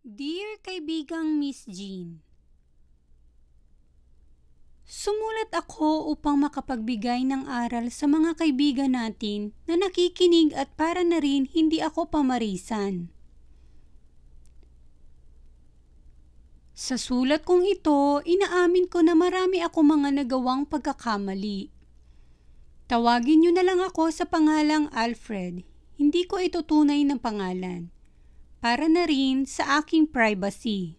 Dear kaibigang Miss Jean, sumulat ako upang makapagbigay ng aral sa mga kaibigan natin na nakikinig at para na rin hindi ako pamarisan. Sa sulat kong ito, inaamin ko na marami ako mga nagawang pagkakamali. Tawagin niyo na lang ako sa pangalang Alfred, hindi ko ito tunay na pangalan, para na rin sa aking privacy.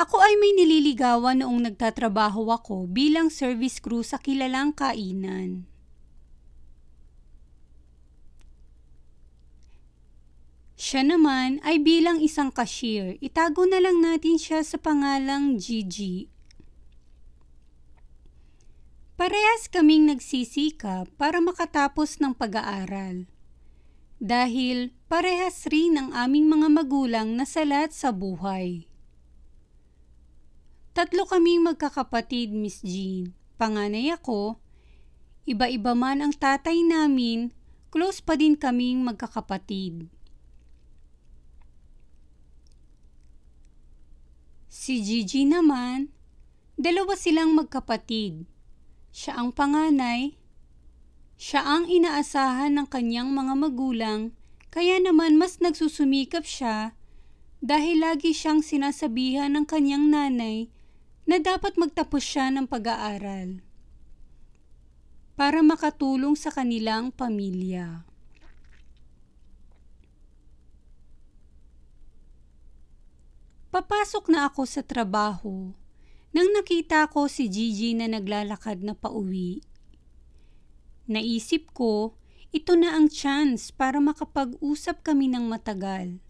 Ako ay may nililigawan noong nagtatrabaho ako bilang service crew sa kilalang kainan. Siya naman ay bilang isang cashier. Itago na lang natin siya sa pangalang Gigi. Parehas kaming nagsisikap para makatapos ng pag-aaral. Dahil parehas rin ang aming mga magulang na salat sa buhay. 3 kaming magkakapatid, Miss Jean. Panganay ako. Iba-iba man ang tatay namin, close pa din kaming magkakapatid. Si Gigi naman, 2 silang magkapatid. Siya ang panganay. Siya ang inaasahan ng kanyang mga magulang, kaya naman mas nagsusumikap siya dahil lagi siyang sinasabihan ng kanyang nanay na dapat magtapos siya ng pag-aaral para makatulong sa kanilang pamilya. Papasok na ako sa trabaho nang nakita ko si Gigi na naglalakad na pauwi. Naisip ko, ito na ang chance para makapag-usap kami ng matagal.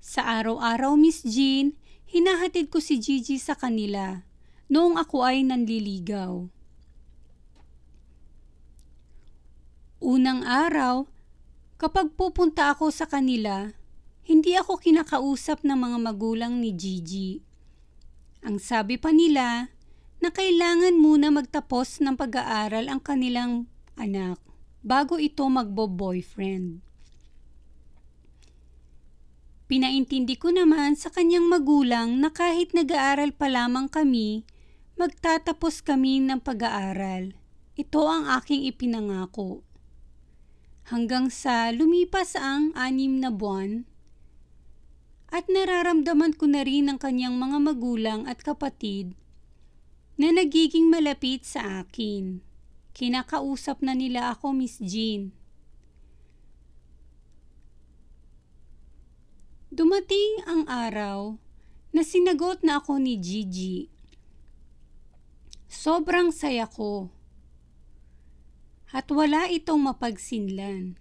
Sa araw-araw, Miss Jean, hinahatid ko si Gigi sa kanila noong ako ay nanliligaw. Unang araw, kapag pupunta ako sa kanila, hindi ako kinakausap ng mga magulang ni Gigi. Ang sabi pa nila na kailangan muna magtapos ng pag-aaral ang kanilang anak bago ito magbo-boyfriend. Pinaintindi ko naman sa kanyang magulang na kahit nag-aaral pa lamang kami, magtatapos kami ng pag-aaral. Ito ang aking ipinangako. Hanggang sa lumipas ang 6 na buwan, at nararamdaman ko na rin ang kanyang mga magulang at kapatid na nagiging malapit sa akin. Kinakausap na nila ako, Miss Jean. Dumating ang araw na sinagot na ako ni Gigi. Sobrang saya ko. At wala itong mapagsinlan.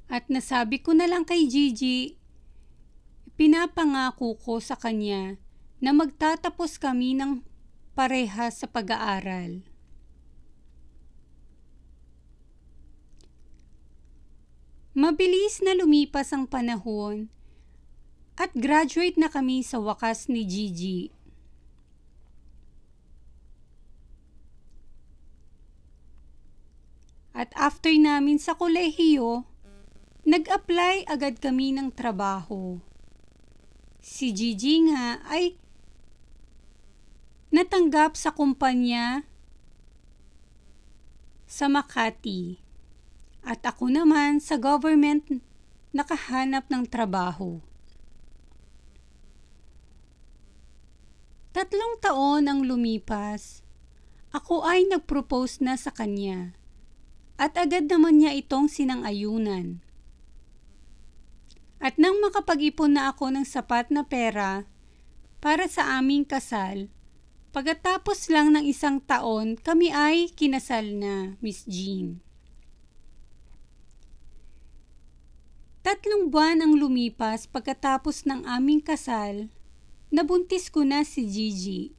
At nasabi ko na lang kay Gigi, pinapangako ko sa kanya na magtatapos kami ng parehas sa pag-aaral. Mabilis na lumipas ang panahon at graduate na kami sa wakas ni Gigi. At after namin sa kolehiyo, nag-apply agad kami ng trabaho. Si Gigi nga ay natanggap sa kumpanya sa Makati at ako naman sa government nakahanap ng trabaho. 3 taon ang lumipas, ako ay nag-propose na sa kanya at agad naman niya itong sinang-ayunan. At nang makapag-ipon na ako ng sapat na pera para sa aming kasal, pagkatapos lang ng 1 taon, kami ay kinasal na, Miss Jean. 3 buwan ang lumipas pagkatapos ng aming kasal, nabuntis ko na si Gigi.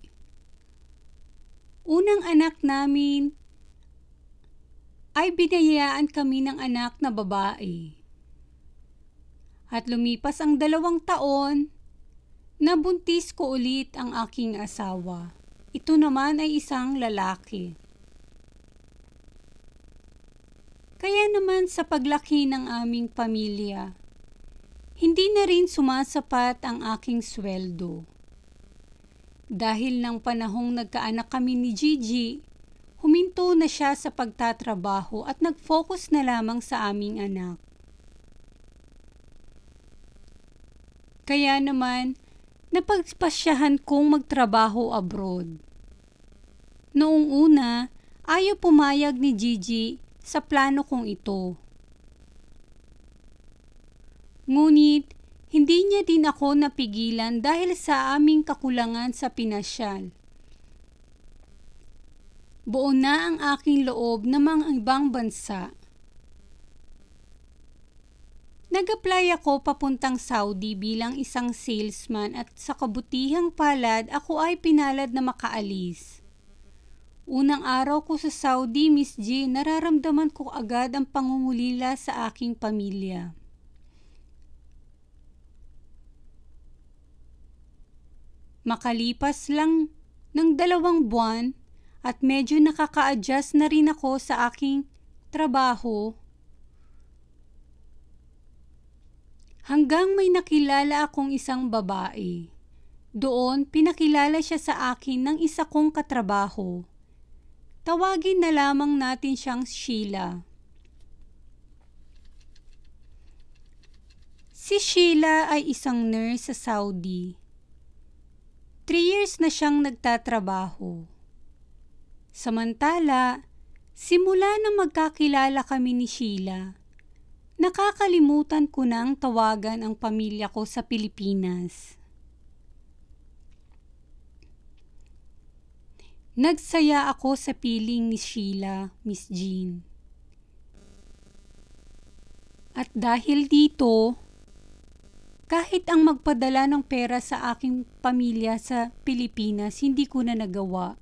Unang anak namin ay binayaan kami ng anak na babae. At lumipas ang 2 taon, nabuntis ko ulit ang aking asawa. Ito naman ay isang lalaki. Kaya naman sa paglaki ng aming pamilya, hindi na rin sumasapat ang aking sweldo. Dahil ng panahong nagkaanak kami ni Gigi, huminto na siya sa pagtatrabaho at nag-focus na lamang sa aming anak. Kaya naman, napagpasyahan kong magtrabaho abroad. Noong una, ayaw pumayag ni Gigi sa plano kong ito. Ngunit, hindi niya din ako napigilan dahil sa aming kakulangan sa pinasyal. Buo na ang aking loob ng mga ibang bansa. Nag-apply ako papuntang Saudi bilang isang salesman at sa kabutihang palad ako ay pinalad na makaalis. Unang araw ko sa Saudi, Miss G, nararamdaman ko agad ang pangungulila sa aking pamilya. Makalipas lang ng 2 buwan at medyo nakaka-adjust na rin ako sa aking trabaho, hanggang may nakilala akong isang babae. Doon, pinakilala siya sa akin ng isa kong katrabaho. Tawagin na lamang natin siyang Sheila. Si Sheila ay isang nurse sa Saudi. 3 years na siyang nagtatrabaho. Samantala, simula nang magkakilala kami ni Sheila, nakakalimutan ko nang tawagan ang pamilya ko sa Pilipinas. Nagsaya ako sa piling ni Sheila, Miss Jean. At dahil dito, kahit ang magpadala ng pera sa aking pamilya sa Pilipinas, hindi ko na nagawa.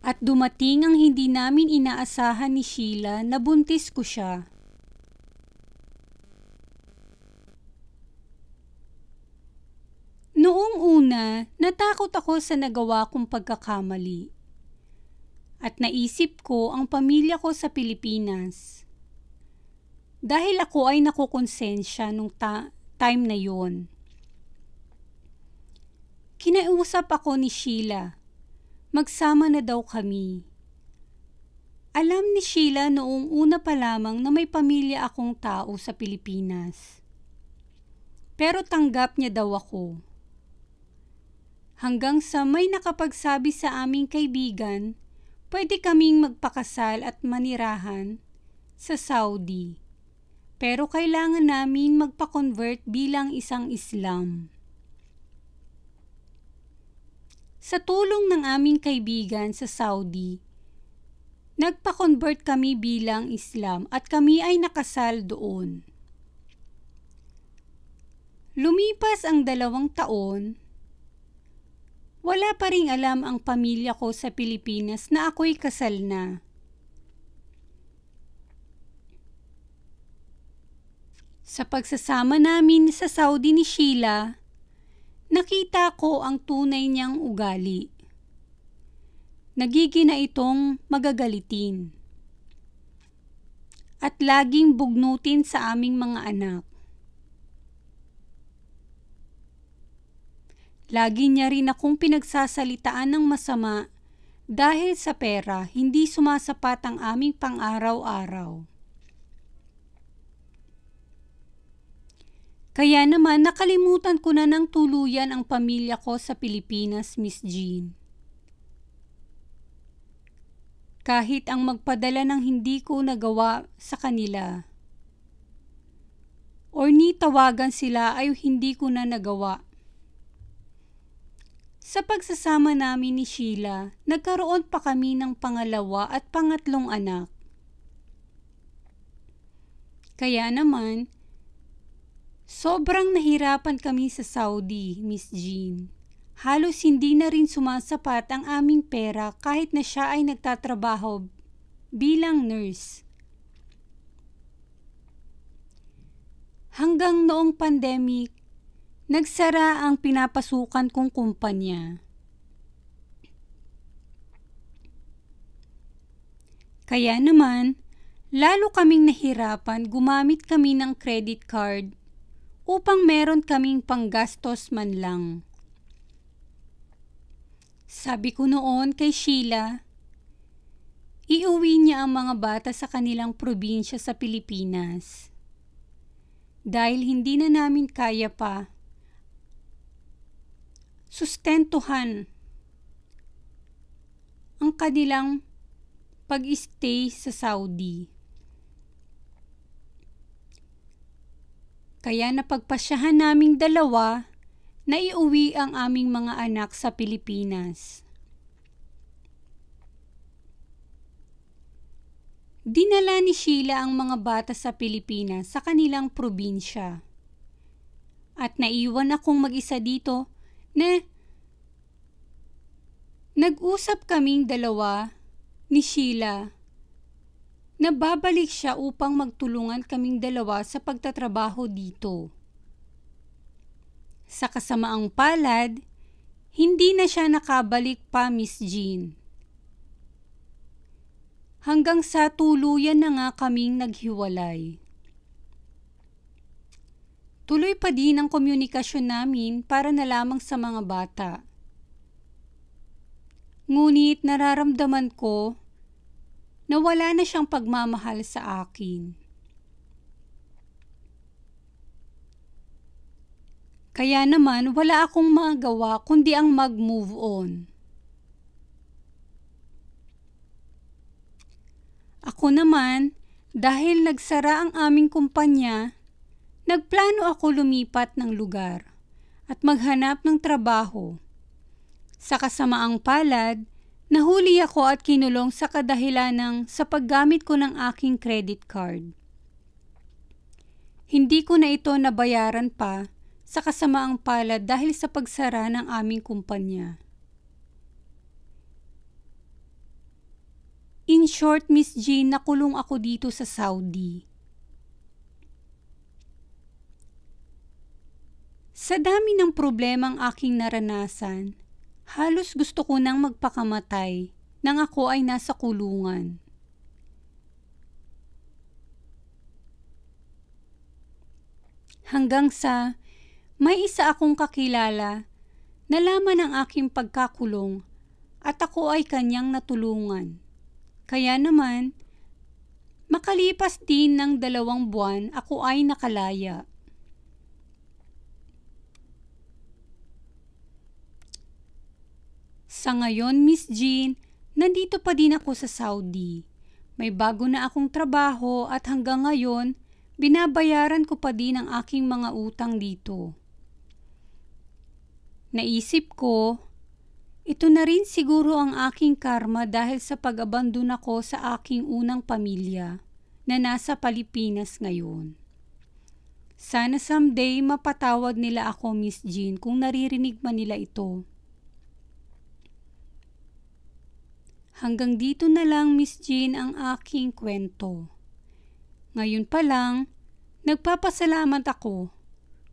At dumating ang hindi namin inaasahan ni Sheila na buntis ko siya. Noong una, natakot ako sa nagawa kong pagkakamali. At naisip ko ang pamilya ko sa Pilipinas. Dahil ako ay nakukonsensya nung time na yon. Kinausap ako ni Sheila. Magsama na daw kami. Alam ni Sheila noong una pa lamang na may pamilya akong tao sa Pilipinas. Pero tanggap niya daw ako. Hanggang sa may nakapagsabi sa aming kaibigan, pwede kaming magpakasal at manirahan sa Saudi. Pero kailangan namin magpa-convert bilang isang Islam. Sa tulong ng aming kaibigan sa Saudi, nagpa-convert kami bilang Islam at kami ay nakasal doon. Lumipas ang 2 taon, wala pa ring alam ang pamilya ko sa Pilipinas na ako'y kasal na. Sa pagsasama namin sa Saudi ni Sheila, nakita ko ang tunay niyang ugali. Nagiging na itong magagalitin. At laging bugnutin sa aming mga anak. Lagi niya rin akong pinagsasalitaan ng masama dahil sa pera hindi sumasapat ang aming pang-araw-araw. Kaya naman nakalimutan ko na ng tuluyan ang pamilya ko sa Pilipinas, Miss Jean. Kahit ang magpadala ng hindi ko nagawa sa kanila, or ni tawagan sila ay hindi ko na nagawa. Sa pagsasama namin ni Sheila, nagkaroon pa kami ng pangalawa at pangatlong anak. Kaya naman, sobrang nahirapan kami sa Saudi, Miss Jean. Halos hindi na rin sumasapat ang aming pera kahit na siya ay nagtatrabaho bilang nurse. Hanggang noong pandemic, nagsara ang pinapasukan kong kumpanya. Kaya naman, lalo kaming nahirapan gumamit kami ng credit card upang meron kaming panggastos man lang. Sabi ko noon kay Sheila, iuwi niya ang mga bata sa kanilang probinsya sa Pilipinas. Dahil hindi na namin kaya pa sustentuhan ang kanilang pag-stay sa Saudi. Kaya napagpasyahan naming dalawa na iuwi ang aming mga anak sa Pilipinas. Dinala ni Sheila ang mga bata sa Pilipinas sa kanilang probinsya. At naiwan akong mag-isa dito na nag-usap kaming dalawa ni Sheila na babalik siya upang magtulungan kaming dalawa sa pagtatrabaho dito. Sa kasamaang palad, hindi na siya nakabalik pa, Miss Jean. Hanggang sa tuluyan na nga kaming naghiwalay. Tuloy pa din ang komunikasyon namin para na lamang sa mga bata. Ngunit nararamdaman ko na wala na siyang pagmamahal sa akin. Kaya naman wala akong magawa kundi ang mag-move on. Ako naman, dahil nagsara ang aming kumpanya, nagplano ako lumipat ng lugar at maghanap ng trabaho. Sa kasamaang palad, nahuli ako at kinulong sa kadahilanang sa paggamit ko ng aking credit card. Hindi ko na ito nabayaran pa sa kasamaang palad dahil sa pagsara ng aming kumpanya. In short, Miss Jean, nakulong ako dito sa Saudi. Sa dami ng problemang aking naranasan, halos gusto ko nang magpakamatay nang ako ay nasa kulungan. Hanggang sa may isa akong kakilala na laman ang aking pagkakulong at ako ay kanyang natulungan. Kaya naman, makalipas din ng 2 buwan, ako ay nakalaya. Sa ngayon, Miss Jean, nandito pa din ako sa Saudi. May bago na akong trabaho at hanggang ngayon, binabayaran ko pa din ang aking mga utang dito. Naisip ko, ito na rin siguro ang aking karma dahil sa pag-abandon ako sa aking unang pamilya na nasa Pilipinas ngayon. Sana someday mapatawad nila ako, Miss Jean, kung naririnig man nila ito. Hanggang dito na lang, Miss Jean, ang aking kwento. Ngayon pa lang, nagpapasalamat ako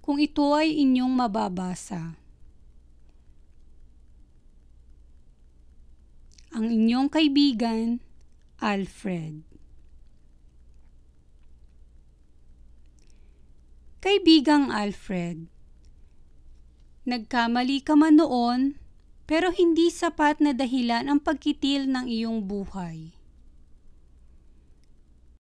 kung ito ay inyong mababasa. Ang inyong kaibigan, Alfred. Kaibigang Alfred, nagkamali ka man noon, pero hindi sapat na dahilan ang pagkitil ng iyong buhay.